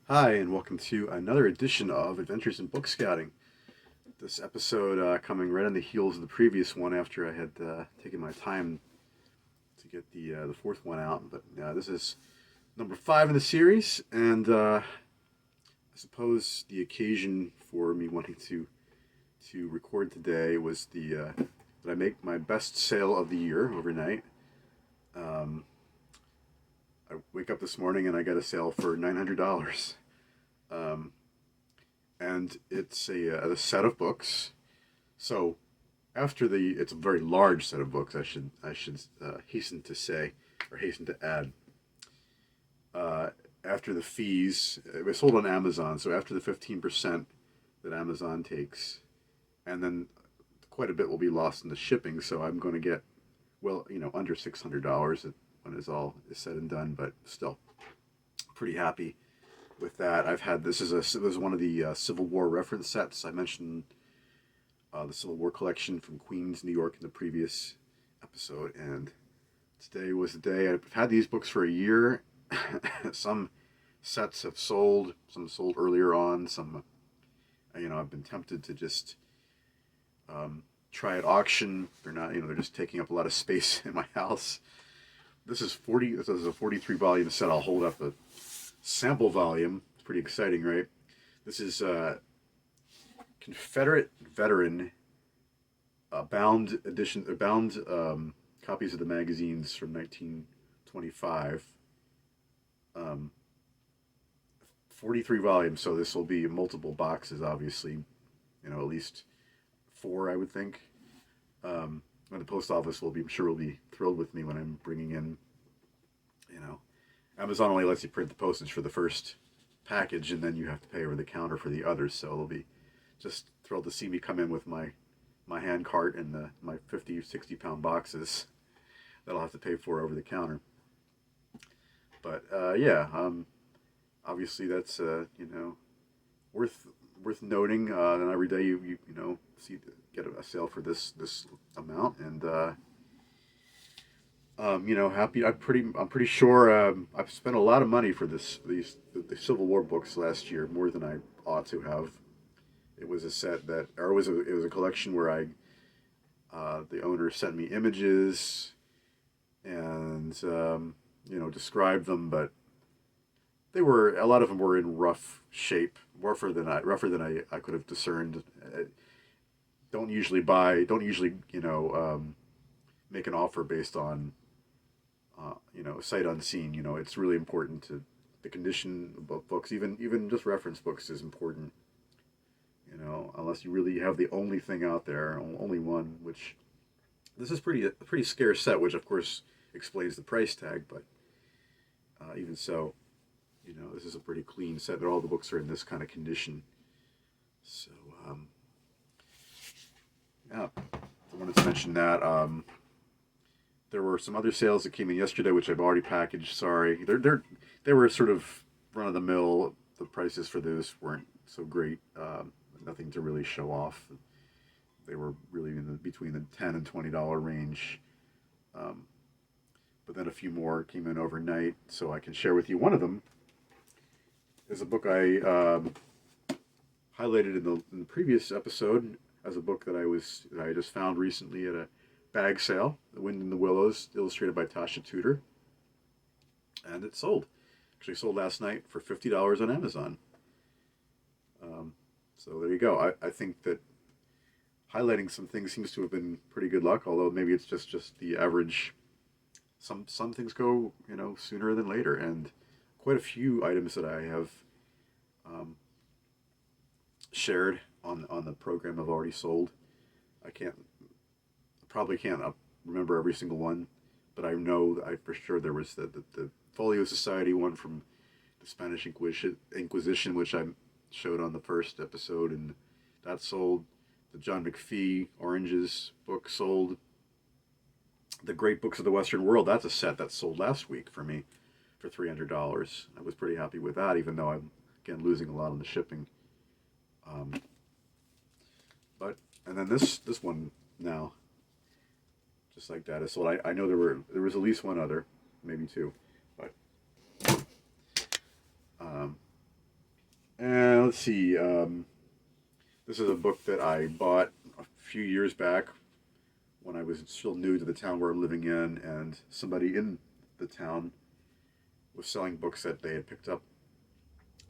Hi, and welcome to another edition of Adventures in Book Scouting. This episode coming right on the heels of the previous one after I had taken my time to get the fourth one out. But this is number 5 in the series, and I suppose the occasion for me wanting to record today was that I make my best sale of the year overnight. Um, I wake up this morning and I got a sale for $900. Um, and it's a set of books. So it's a very large set of books. I should hasten to say, or hasten to add. Uh, After the fees, it was sold on Amazon. So after the 15% that Amazon takes, and then quite a bit will be lost in the shipping. So I'm going to get under $600 when it's all is said and done. But still, pretty happy with that. This was one of the Civil War reference sets I mentioned, the Civil War collection from Queens, New York, in the previous episode, and today was the day. I've had these books for a year. Some sets have sold, some sold earlier on. Some, I've been tempted to just try at auction. They're not, they're just taking up a lot of space in my house. This is 40. This is a 43 volume set. I'll hold up a sample volume. It's pretty exciting, right? This is Confederate veteran bound edition, bound copies of the magazines from 1925. 43 volumes, so this will be multiple boxes, obviously. At least 4, I would think. And the post office I'm sure, will be thrilled with me when I'm bringing in, you know, Amazon only lets you print the postage for the first package, and then you have to pay over the counter for the others. So they'll be just thrilled to see me come in with my hand cart and my 50, 60 pound boxes that I'll have to pay for over the counter. But obviously that's worth noting. And every day you see get a sale for this amount, and happy. I'm pretty sure I've spent a lot of money for the Civil War books last year, more than I ought to have. It was a set that, or it was a collection where the owner sent me images and described them, but a lot of them were in rough shape, rougher than I could have discerned. Don't usually make an offer based on sight unseen. It's really important to the condition of books. Even just reference books is important. Unless you really have the only thing out there, only one. Which this is a pretty scarce set, which of course explains the price tag. But even so, this is a pretty clean set. All the books are in this kind of condition. So yeah, I wanted to mention that. There were some other sales that came in yesterday, which I've already packaged. Sorry, they were sort of run of the mill. The prices for those weren't so great. Nothing to really show off. They were really between the $10 and $20 range. But then a few more came in overnight, so I can share with you. One of them is a book I highlighted in the previous episode as a book that I just found recently at a bag sale, The Wind in the Willows, illustrated by Tasha Tudor. And it sold. Actually sold last night for $50 on Amazon. So there you go. I think that highlighting some things seems to have been pretty good luck, although maybe it's just the average. Some things go, sooner than later, and quite a few items that I have shared on the program have already sold. I probably can't remember every single one, but I know for sure there was the Folio Society one from the Spanish Inquisition, which I showed on the first episode, and that sold. The John McPhee Oranges book sold. The Great Books of the Western World, that's a set that sold last week for me for $300. I was pretty happy with that, even though I'm, again, losing a lot on the shipping. And then this one now, just like that, is sold. I know there was at least one other, maybe two, but let's see. This is a book that I bought a few years back when I was still new to the town where I'm living in, and somebody in the town was selling books that they had picked up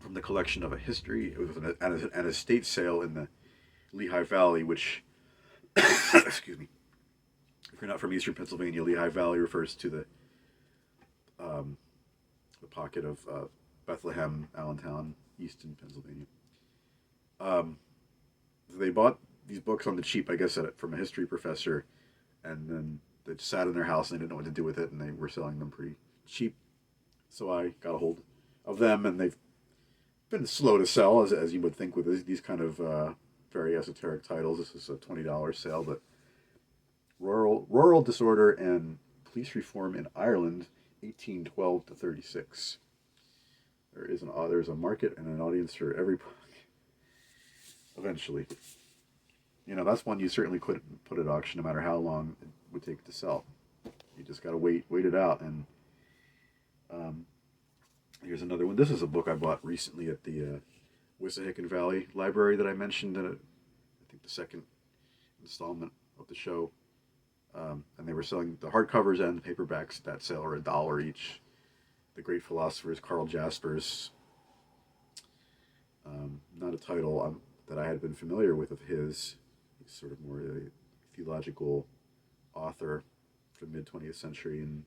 from the collection of a history. It was an estate sale in the Lehigh Valley, which, excuse me, if you're not from Eastern Pennsylvania, Lehigh Valley refers to the pocket of Bethlehem, Allentown, Easton, Pennsylvania. They bought these books on the cheap, I guess, from a history professor, and then they just sat in their house and they didn't know what to do with it, and they were selling them pretty cheap. So I got a hold of them, and they've been slow to sell, as you would think with these kind of very esoteric titles. This is a $20 sale, but Rural Disorder and Police Reform in Ireland, 1812 to 36. There's a market and an audience for every book. Eventually, that's one you certainly couldn't put at auction, no matter how long it would take to sell. You just gotta wait it out. And here's another one. This is a book I bought recently at the Wissahickon Valley Library that I mentioned in I think the second installment of the show. And they were selling the hardcovers and the paperbacks at that sale are $1 each. The Great Philosophers, Carl Jasper's. Not a title that I had been familiar with of his. He's sort of more a theological author from mid-20th century, and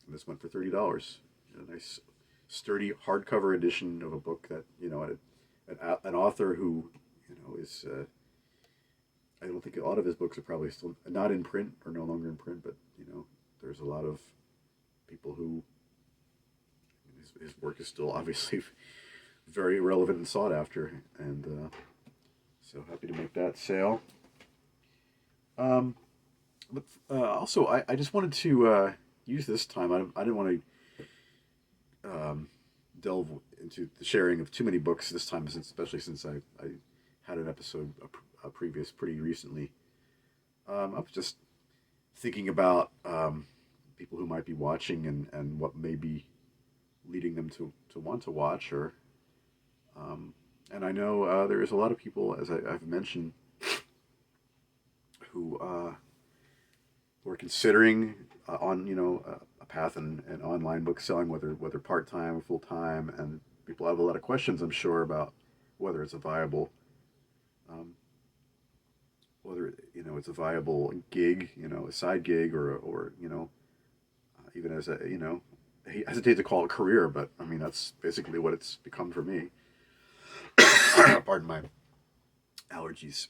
this went for $30. A nice, sturdy hardcover edition of a book that an author who is. I don't think a lot of his books are probably still not in print or no longer in print, but there's a lot of people who his work is still obviously very relevant and sought after, and so happy to make that sale. But also, I just wanted to use this time. I didn't want to delve into the sharing of too many books this time, especially since I had an episode previous pretty recently. I was just thinking about people who might be watching and what may be leading them to want to watch, or and I know there is a lot of people, as I've mentioned, who are considering a path in online book selling, whether part time or full time, and people have a lot of questions, I'm sure, about whether it's a viable it's a viable gig, a side gig, or even as I hesitate to call it a career, but I mean that's basically what it's become for me. Pardon my allergies.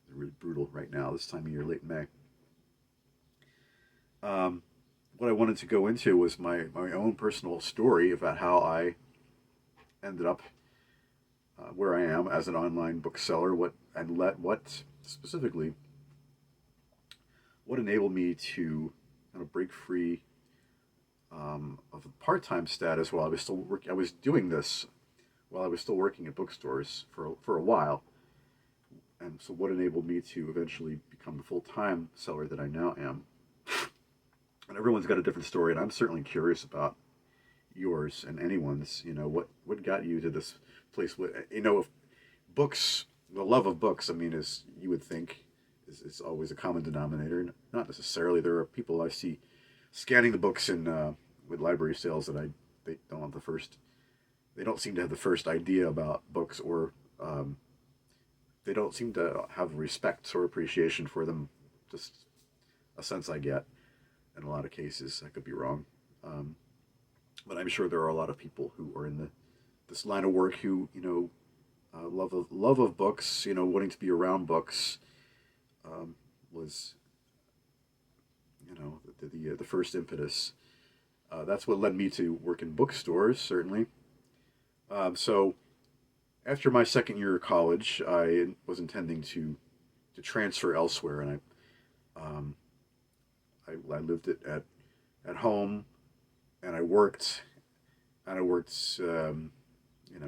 They're really brutal right now, this time of year, late in May. What I wanted to go into was my own personal story about how I ended up where I am as an online bookseller, what specifically what enabled me to break free of a part-time status while I was still working. I was doing this while I was still working at bookstores for a while, and so what enabled me to eventually become the full-time seller that I now am. And everyone's got a different story, and I'm certainly curious about yours and anyone's. What got you to this place? If books, the love of books, I mean, as you would think, is always a common denominator. Not necessarily. There are people I see scanning the books in with library sales that they don't seem to have the first idea about books, or they don't seem to have respect or appreciation for them. Just a sense I get in a lot of cases. I could be wrong, but I'm sure there are a lot of people who are in this line of work who love of books, wanting to be around books, was the first impetus. That's what led me to work in bookstores, certainly. So after my second year of college, I was intending to transfer elsewhere, and I lived at home, and I worked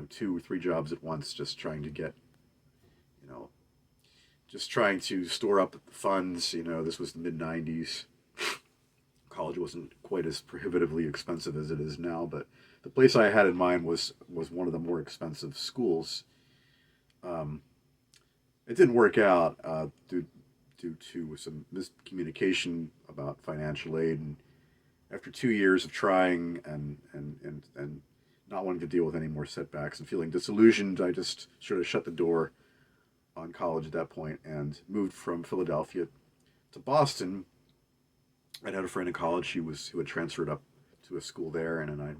2 or 3 jobs at once, just trying to store up funds. This was the mid-90s. College wasn't quite as prohibitively expensive as it is now, but the place I had in mind was one of the more expensive schools. Um, it didn't work out due to some miscommunication about financial aid, and after 2 years of trying and not wanting to deal with any more setbacks and feeling disillusioned, I just sort of shut the door on college at that point and moved from Philadelphia to Boston. I had a friend in college who had transferred up to a school there, and then I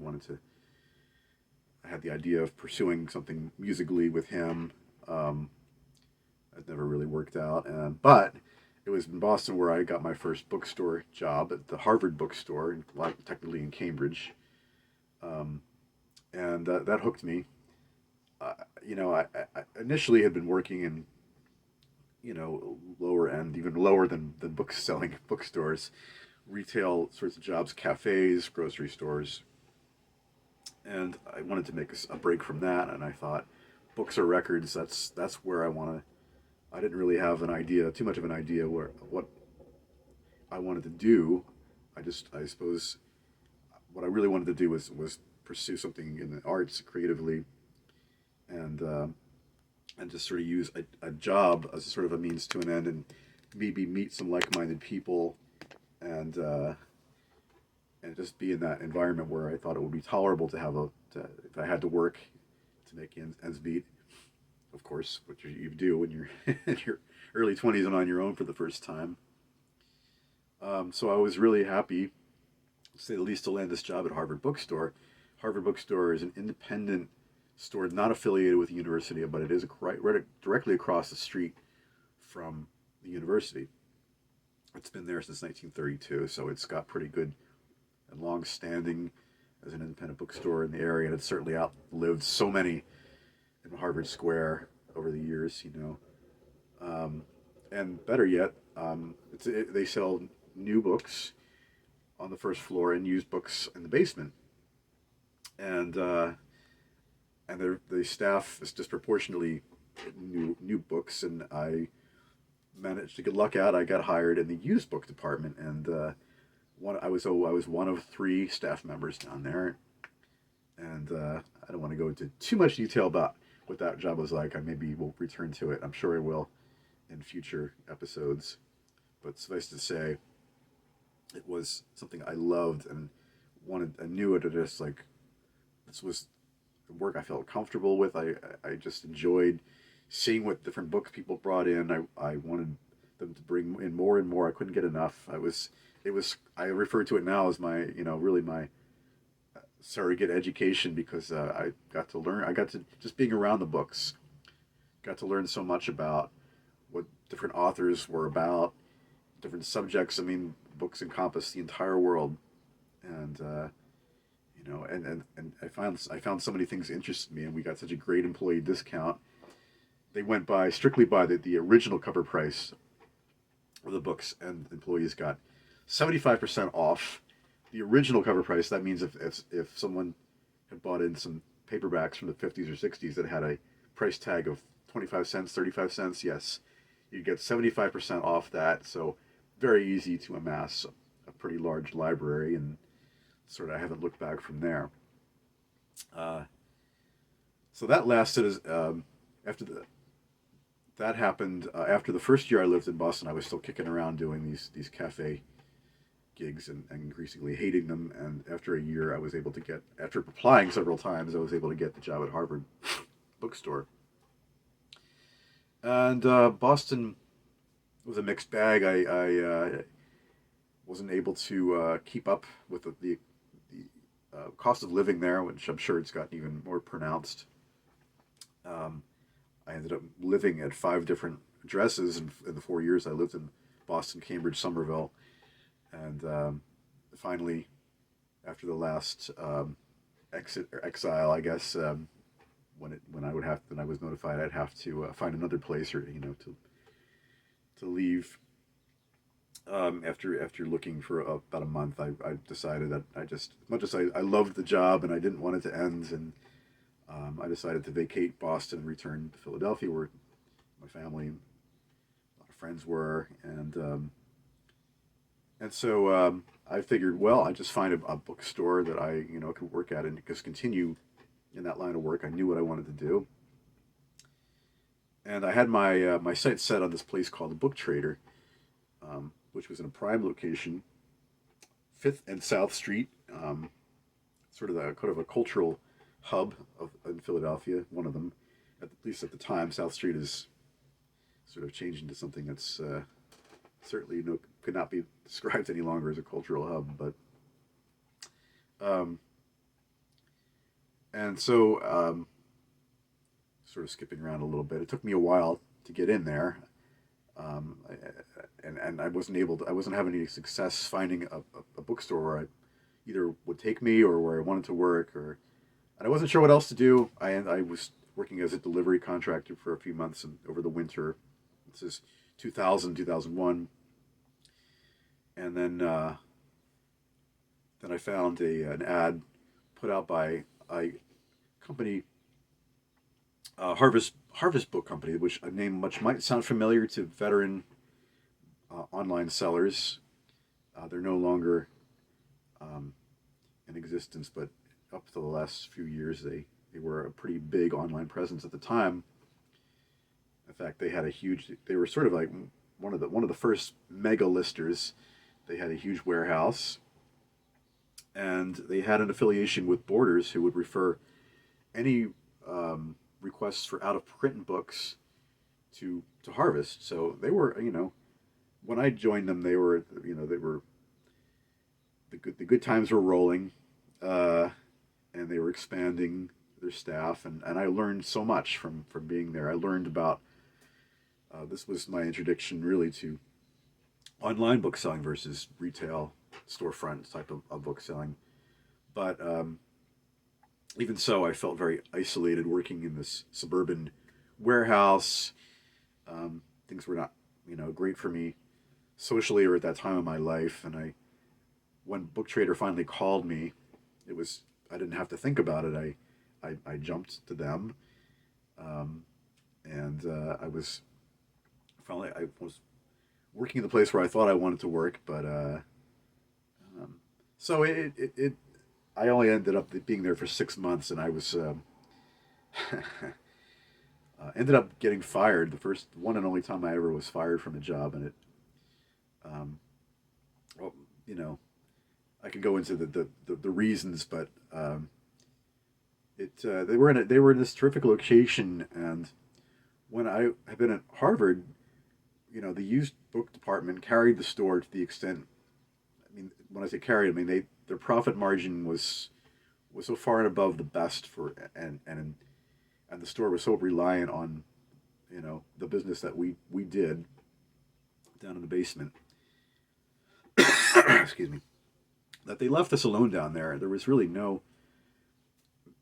had the idea of pursuing something musically with him. Um, it never really worked out, but it was in Boston where I got my first bookstore job at the Harvard bookstore, like technically in Cambridge, um, and that hooked me. Uh, I initially had been working in lower end, even lower than book selling bookstores, retail sorts of jobs, cafes, grocery stores, and I wanted to make a break from that. And I thought, books or records. That's where I want to. I didn't really have too much of an idea where what I wanted to do. I suppose what I really wanted to do was pursue something in the arts creatively, and and just sort of use a job as sort of a means to an end, and maybe meet some like-minded people, and and just be in that environment where I thought it would be tolerable to if I had to work to make ends meet. Of course, what you do when you're in your early 20s and on your own for the first time. So I was really happy, to say the least, to land this job at Harvard Bookstore. Harvard Bookstore is an independent store, not affiliated with the university, but it is right directly across the street from the university. It's been there since 1932, so it's got pretty good and long standing as an independent bookstore in the area, and it's certainly outlived so many in Harvard Square over the years, and better yet, they sell new books on the first floor and used books in the basement, and the staff is disproportionately new books, and I managed to get luck out. I got hired in the used book department, and I was one of three staff members down there, and I don't want to go into too much detail about what that job was like. I maybe will return to it. I'm sure I will in future episodes. But suffice to say, it was something I loved and wanted. I knew it. Just like this was the work I felt comfortable with. I just enjoyed seeing what different books people brought in. I wanted them to bring in more and more. I couldn't get enough. I refer to it now as my really my surrogate education, because I got to learn. I got to just being around the books, got to learn so much about what different authors were about, different subjects. I mean, books encompass the entire world, and and I found so many things that interested me, and we got such a great employee discount. They went by strictly by the original cover price of the books, and employees got 75% off the original cover price. That means if someone had bought in some paperbacks from the 50s or 60s that had a price tag of 25 cents, 35 cents, yes, you'd get 75% off that. So very easy to amass a pretty large library, and sort of I haven't looked back from there. Uh, so that lasted as after that happened. After the first year I lived in Boston, I was still kicking around doing these cafe gigs, and increasingly hating them. And after a year, after applying several times, I was able to get the job at Harvard Bookstore. And Boston was a mixed bag. I wasn't able to keep up with the cost of living there, which I'm sure it's gotten even more pronounced. Um, I ended up living at 5 different addresses in the 4 years I lived in Boston, Cambridge, Somerville, and finally, after the last exit or exile, I guess, when I was notified I'd have to find another place, or to leave. After looking for about a month, I decided that as much as I loved the job and I didn't want it to end, and I decided to vacate Boston and return to Philadelphia, where my family, a lot of friends were, and And so I figured, well, I just find a bookstore that I, could work at and just continue in that line of work. I knew what I wanted to do, and I had my sights set on this place called the Book Trader, which was in a prime location, Fifth and South Street, sort of a cultural hub in Philadelphia. One of them, at least at the time, South Street is sort of changed into something that's certainly could not be described any longer as a cultural hub. But um, and so sort of skipping around a little bit. It took me a while to get in there. And I wasn't I wasn't having any success finding a bookstore where I either would take me or where I wanted to work, and I wasn't sure what else to do. I was working as a delivery contractor for a few months and over the winter. This is 2000, 2001. And then I found an ad put out by a company, Harvest Book Company, which a name much might sound familiar to veteran online sellers. They're no longer in existence, but up to the last few years, they were a pretty big online presence at the time. In fact, they had a huge. They were sort of like one of the first mega listers. They had a huge warehouse, and they had an affiliation with Borders, who would refer any requests for out of print books to Harvest. So they were, when I joined them, they were the good times were rolling, and they were expanding their staff, and I learned so much from being there. I learned about this was my introduction really to online book selling versus retail storefront type of book selling. But even so, I felt very isolated working in this suburban warehouse. Things were not, great for me socially or at that time of my life. And when Book Trader finally called me, I didn't have to think about it. I jumped to them, and I was working in the place where I thought I wanted to work, but so I only ended up being there for 6 months, and I was ended up getting fired the first one and only time I ever was fired from a job, and it, um, well, I could go into the reasons, but they were in this terrific location, and when I had been at Harvard, the used book department carried the store to the extent. I mean, when I say carried, I mean their profit margin was so far and above the best for and the store was so reliant on the business that we did down in the basement. Excuse me. That they left us alone down there. There was really no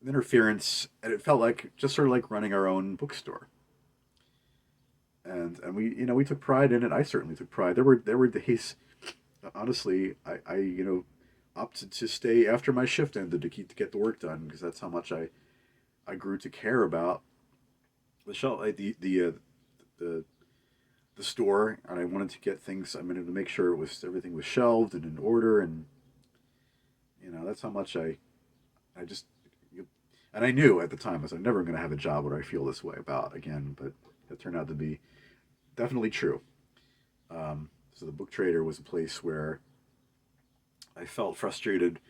interference, and it felt like just sort of like running our own bookstore. And we took pride in it. I certainly took pride. There were days, honestly, I opted to stay after my shift ended to get the work done because that's how much I grew to care about the shelf, the the store, and I wanted to get things. I wanted to make sure everything was shelved and in order, and that's how much I just and I knew at the time I was never going to have a job where I feel this way about again, but it turned out to be definitely true. So the Book Trader was a place where I felt frustrated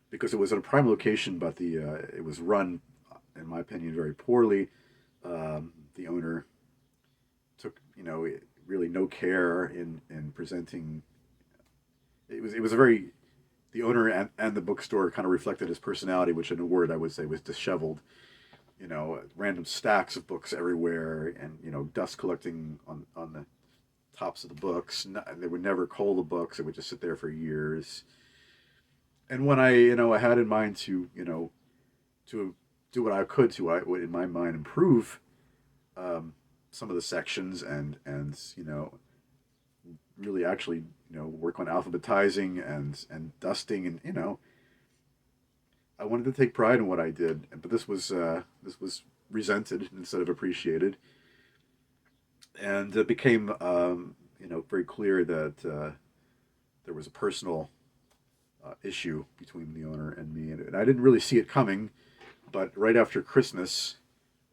because it was in a prime location, but it was run, in my opinion, very poorly. The owner took really no care in presenting. It was a very the owner and the bookstore kind of reflected his personality, which in a word I would say was disheveled. Random stacks of books everywhere, and dust collecting on the tops of the books. They would never cull the books; it would just sit there for years. And when I had in mind to do what I could to, I would in my mind improve some of the sections and really actually work on alphabetizing and dusting, and I wanted to take pride in what I did, but this was resented instead of appreciated, and it became very clear that there was a personal issue between the owner and me, and I didn't really see it coming. But right after Christmas,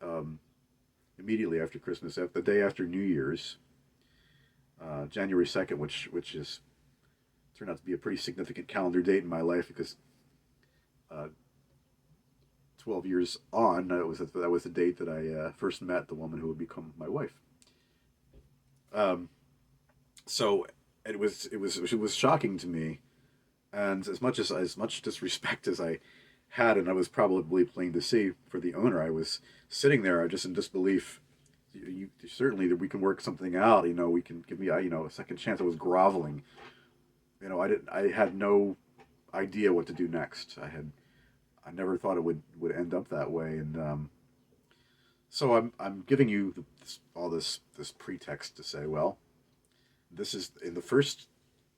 um, immediately after Christmas, the day after New Year's, January 2nd, which is turned out to be a pretty significant calendar date in my life because uh, 12 years on, that was the date that I first met the woman who would become my wife. Um, so it was shocking to me, and as much disrespect as I had, and I was probably plain to see for the owner, I was sitting there just in disbelief. Certainly that we can work something out. We can give me a second chance. I was groveling. I had no idea what to do next. I never thought it would end up that way, and so I'm giving you all this pretext to say, well, this is in the first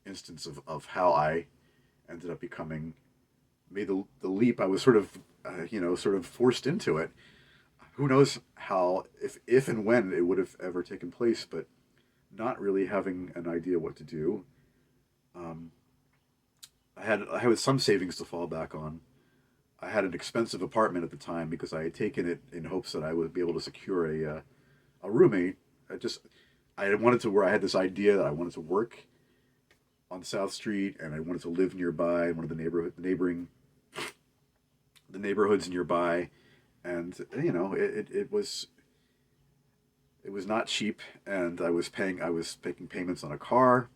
instance of how I ended up made the leap. I was sort of sort of forced into it. Who knows how, if and when it would have ever taken place, but not really having an idea what to do. Um, I had some savings to fall back on. I had an expensive apartment at the time because I had taken it in hopes that I would be able to secure a roommate. I wanted to where I had this idea that I wanted to work on South Street and I wanted to live nearby in one of the neighborhoods nearby, and it was not cheap, and I was making payments on a car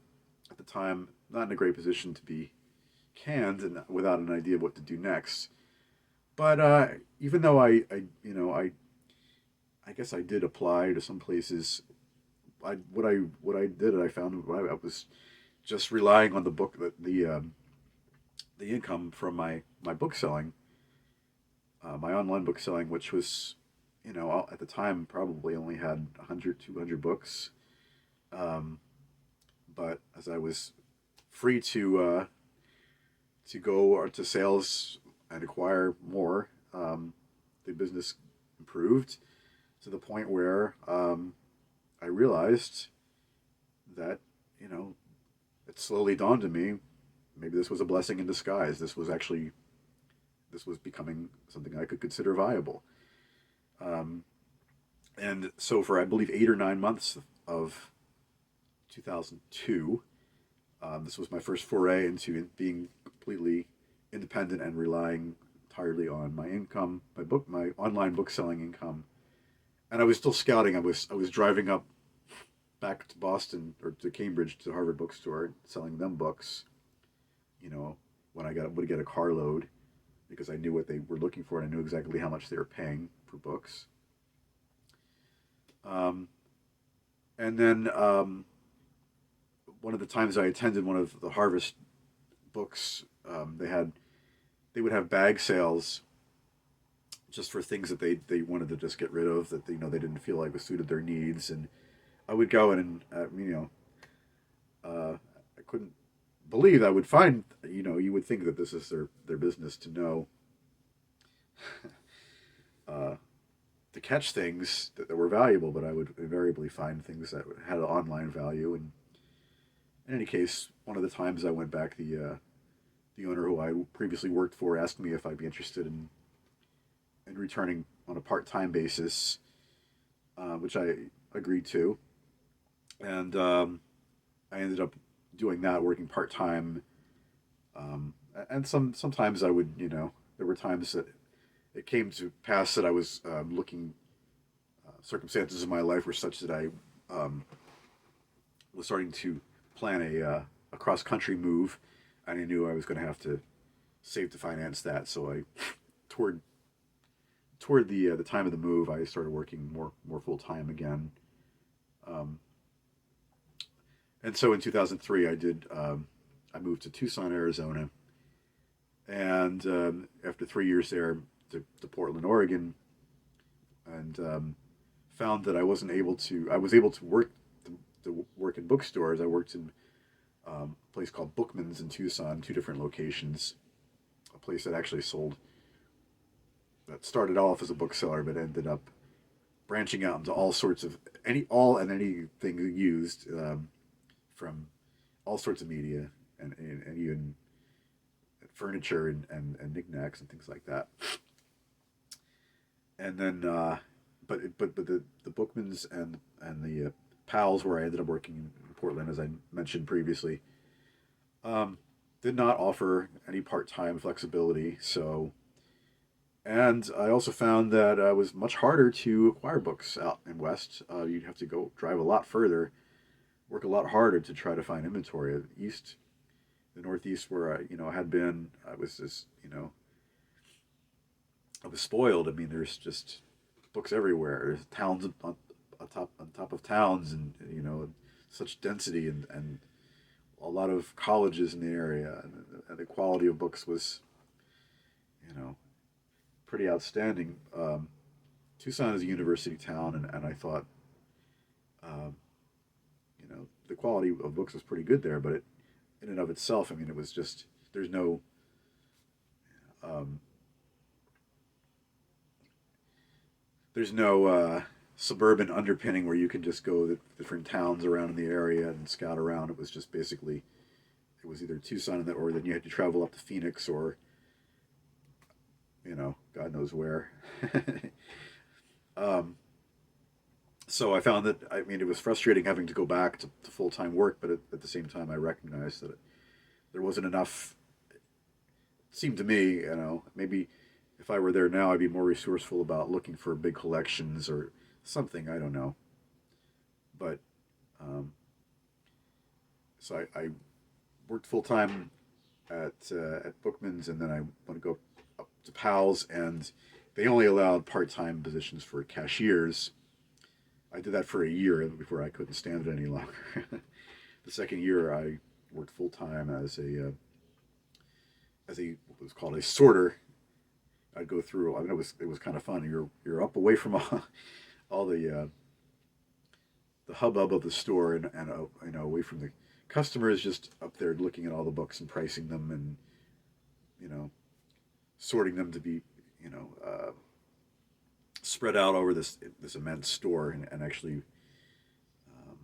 at the time, not in a great position to be canned and without an idea of what to do next. But even though I guess I did apply to some places. What I did, I found I was just relying on the income from my book selling, my online book selling, which was, at the time probably only had 100, 200 books. Um, but as I was free to go to sales and acquire more, the business improved to the point where I realized that, it slowly dawned on me, maybe this was a blessing in disguise. This was becoming something I could consider viable. Um, and so for, I believe, 8 or 9 months of 2002, this was my first foray into being completely independent and relying entirely on my income, my online book selling income. And I was still scouting. I was driving up back to Boston or to Cambridge to Harvard Bookstore, selling them books. When I would get a carload, because I knew what they were looking for and I knew exactly how much they were paying for books. Um, and then one of the times I attended one of the Harvest books, they would have bag sales just for things that they wanted to just get rid of, that they didn't feel like was suited their needs. And I would go in and I couldn't believe I would find, you would think that this is their business to know uh, to catch things that were valuable, but I would invariably find things that had an online value. And in any case, one of the times I went back, the owner who I previously worked for asked me if I'd be interested in returning on a part-time basis, which I agreed to, and I ended up doing that, working part-time. And sometimes I would, there were times that it came to pass that I was looking. Circumstances in my life were such that I was starting to plan a cross-country move, and I knew I was going to have to save to finance that. So toward the time of the move, I started working more full time again. Um, and so in 2003, I moved to Tucson, Arizona, and after 3 years there, to Portland, Oregon, and found that I wasn't able to. I was able to work in bookstores. I worked in a place called Bookman's in Tucson, two different locations. A place that started off as a bookseller, but ended up branching out into all sorts of anything used, from all sorts of media. and even furniture and knickknacks and things like that. And then, but the Bookmans and the Pals, where I ended up working in Portland, as I mentioned previously, um, did not offer any part time flexibility. So, and I also found that it was much harder to acquire books out in West. You'd have to go drive a lot further, work a lot harder to try to find inventory. East, the Northeast, where I had been, I was just I was spoiled. I mean, there's just books everywhere. There's towns on top of towns, and such density and a lot of colleges in the area, and the quality of books was you know pretty outstanding. Tucson is a university town, and I thought um, the quality of books was pretty good there, but in and of itself, I mean, it was just there's no um, there's no suburban underpinning where you can just go to different towns around in the area and scout around. It was just basically it was either Tucson or then you had to travel up to Phoenix or God knows where. um, so I found that I mean it was frustrating having to go back to full time work, but at the same time I recognized that there wasn't enough. It seemed to me, maybe if I were there now, I'd be more resourceful about looking for big collections or something. I don't know, but um, so I worked full time at Bookman's, and then I want to go up to Powell's, and they only allowed part time positions for cashiers. I did that for a year before I couldn't stand it any longer. The second year, I worked full time as a what was called a sorter. I'd go through. I mean, it was kind of fun. You're up away from all the hubbub of the store, and away from the customers, just up there looking at all the books and pricing them, and you know sorting them to be you know uh, spread out over this immense store, and actually um,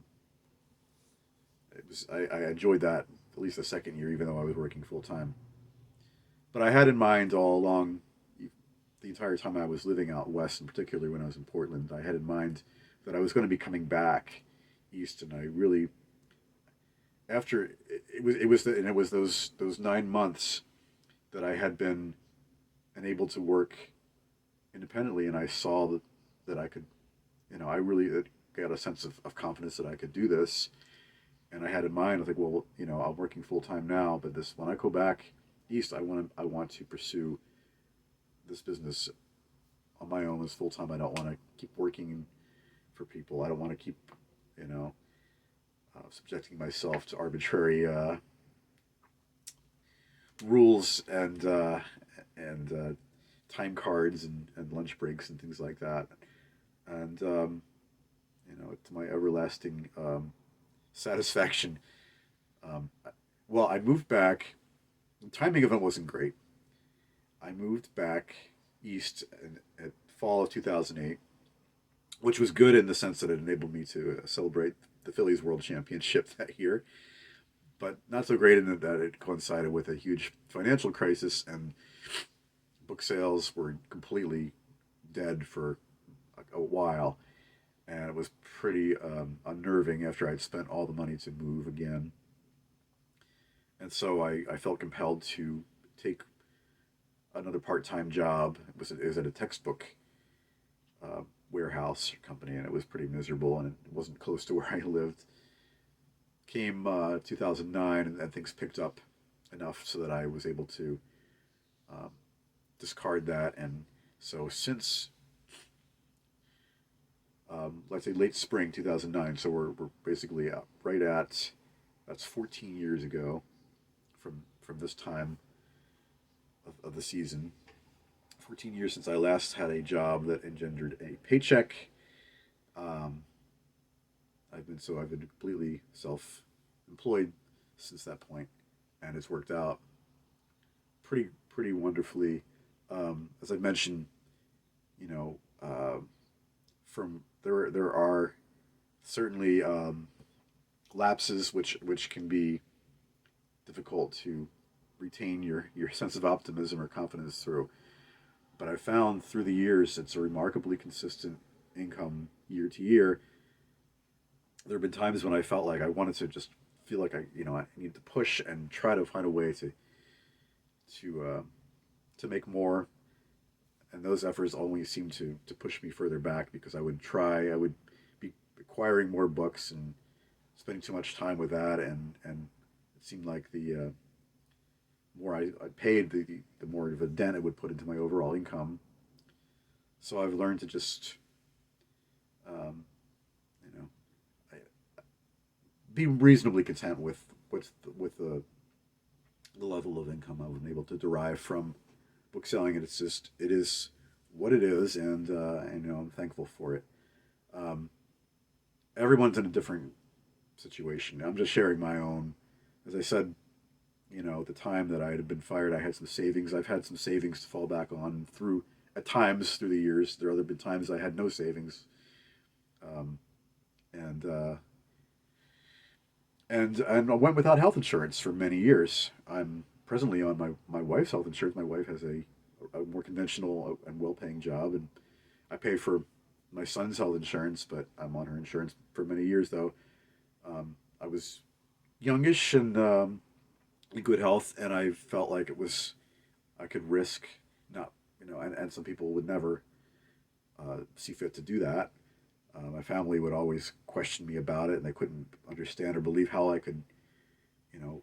I enjoyed that at least the second year, even though I was working full time. But I had in mind all along, the entire time I was living out west, and particularly when I was in Portland, I had in mind that I was going to be coming back east, and I really after it was those 9 months that I had been unable to work independently, and I saw that I could, I really got a sense of confidence that I could do this, and I had in mind, I was like, well, I'm working full time now, but this when I go back east, I want to pursue this business on my own as full time. I don't want to keep working for people. I don't want to keep, you know, subjecting myself to arbitrary rules and time cards and lunch breaks and things like that. And to my everlasting satisfaction, um, well, I moved back. The timing of it wasn't great. I moved back east at fall of 2008, which was good in the sense that it enabled me to celebrate the Phillies World Championship that year, but not so great in that it coincided with a huge financial crisis, and book sales were completely dead for a while, and it was pretty unnerving after I'd spent all the money to move again. And so I felt compelled to take another part-time job. It was at a textbook uh, warehouse company, and it was pretty miserable, and it wasn't close to where I lived. Came 2009, and things picked up enough so that I was able to um, discard that. And so since, let's say, late spring 2009, so we're basically right at, that's 14 years ago from this time of the season. 14 years since I last had a job that engendered a paycheck. Um, I've been completely self-employed since that point, and it's worked out pretty wonderfully. As I mentioned, you know, from there are certainly lapses which can be difficult to retain your sense of optimism or confidence through. But I found through the years it's a remarkably consistent income year to year. There have been times when I felt like I wanted to just feel like I need to push and try to find a way to uh, to make more, and those efforts only seemed to push me further back because I would be acquiring more books and spending too much time with that, and it seemed like the more I paid, the more of a dent it would put into my overall income. So I've learned to just um, you know I, be reasonably content with the level of income I've been able to derive from book selling, and it is what it is, and I'm thankful for it. Um, Everyone's in a different situation. I'm just sharing my own. As I said, at the time that I had been fired, I had some savings. I've had some savings to fall back on through at times through the years. There have other been times I had no savings, um, and and I went without health insurance for many years. I'm presently on my wife's health insurance. My wife has a more conventional and well-paying job, and I pay for my son's health insurance, but I'm on her insurance for many years though. I was youngish and in good health, and I felt like it was I could risk not, and some people would never see fit to do that. My family would always question me about it, and they couldn't understand or believe how I could,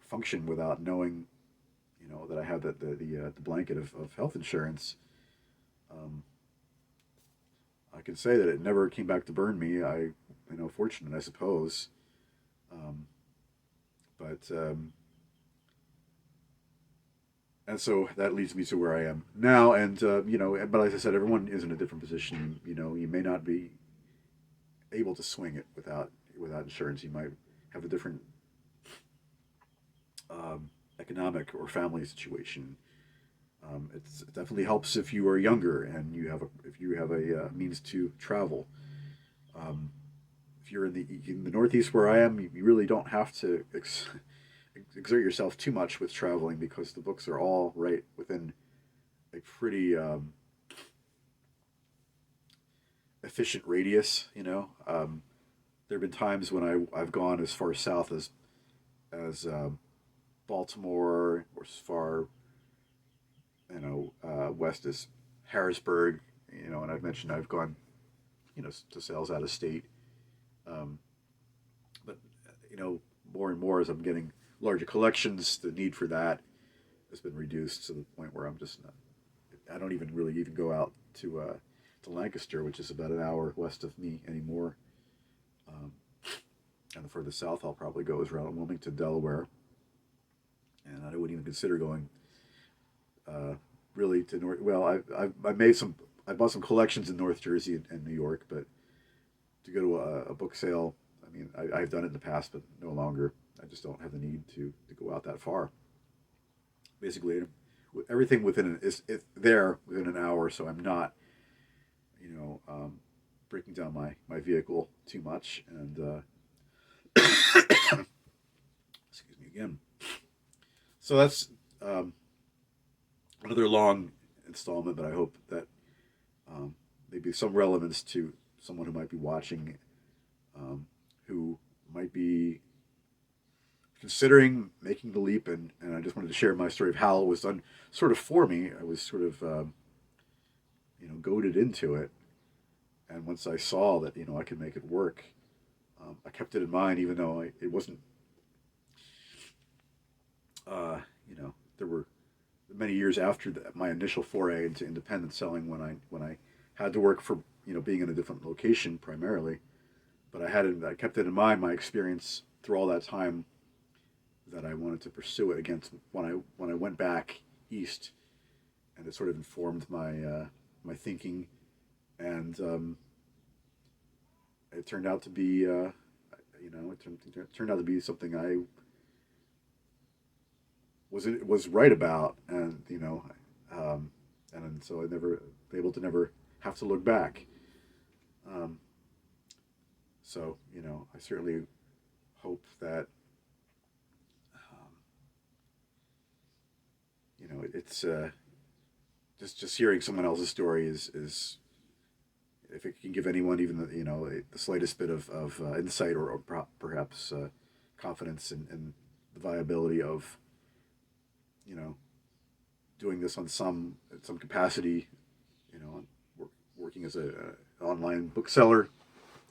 function without knowing, that I had the blanket of health insurance. Um, I can say that it never came back to burn me. Fortunate, I suppose. Um, but And so that leads me to where I am now. And but as I said, everyone is in a different position. You may not be able to swing it without insurance. You might have a different economic or family situation. It definitely helps if you are younger and if you have a means to travel. Um, if you're in the Northeast where I am, you really don't have to exert yourself too much with traveling because the books are all right within a pretty efficient radius. There have been times when I've gone as far south as Baltimore, or as far west as Harrisburg. And I've mentioned I've gone to sales out of state. Um, but more and more as I'm getting larger collections, the need for that has been reduced to the point where I'm just not. I don't even really even go out to Lancaster, which is about an hour west of me anymore. Um, and the furthest south I'll probably go is around Wilmington, Delaware, and I wouldn't even consider going uh, really to North. Well, I made some. I bought some collections in North Jersey and New York, but to go to a book sale, I mean, I've done it in the past, but no longer. I just don't have the need to go out that far. Basically, everything is there within an hour, so I'm not, you know, um, breaking down my vehicle too much. And excuse me again. So that's um, another long installment, but I hope that um, maybe some relevance to someone who might be watching, who might be considering making the leap, and I just wanted to share my story of how it was done sort of for me. I was sort of goaded into it, and once I saw that I could make it work, I kept it in mind, even though it wasn't there were many years after my initial foray into independent selling when I had to work for being in a different location primarily, but I kept it in mind, my experience through all that time, that I wanted to pursue it against when I went back east, and it sort of informed my thinking, and it turned out to be it turned out to be something I was right about, and and so I never able to never have to look back. Um, I certainly hope that it's just hearing someone else's story is if it can give anyone even the slightest bit of insight or perhaps confidence in the viability of you know doing this on some capacity, working as a online bookseller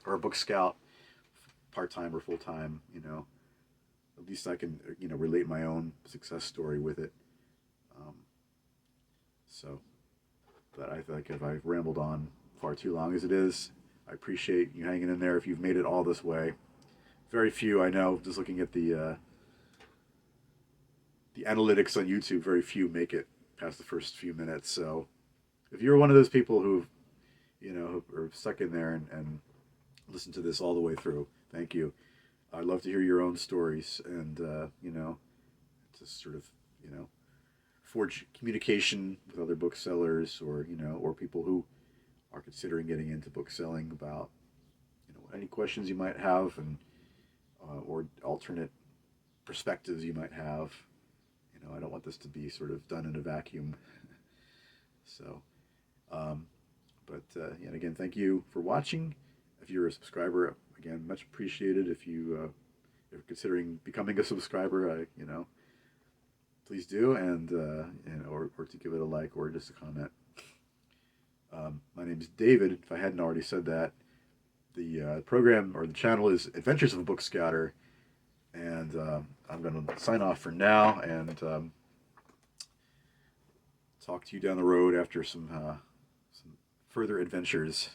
or a book scout, part time or full time. At least I can relate my own success story with it. Um, so, but I feel like if I've rambled on far too long as it is, I appreciate you hanging in there. If you've made it all this way, very few I know. Just looking at the analytics on YouTube, very few make it past the first few minutes. So, if you're one of those people who who are stuck in there and listen to this all the way through, thank you. I'd love to hear your own stories and just sort of forge communication with other booksellers or people who are considering getting into book selling about any questions you might have and or alternate perspectives you might have. I don't want this to be sort of done in a vacuum. So, but and again, thank you for watching. If you're a subscriber, again, much appreciated. If you are considering becoming a subscriber, please do, and or to give it a like or just a comment. My name is David. If I hadn't already said that, the program or the channel is Adventures of a Book Scouter, and I'm going to sign off for now and talk to you down the road after some further adventures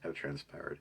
have transpired.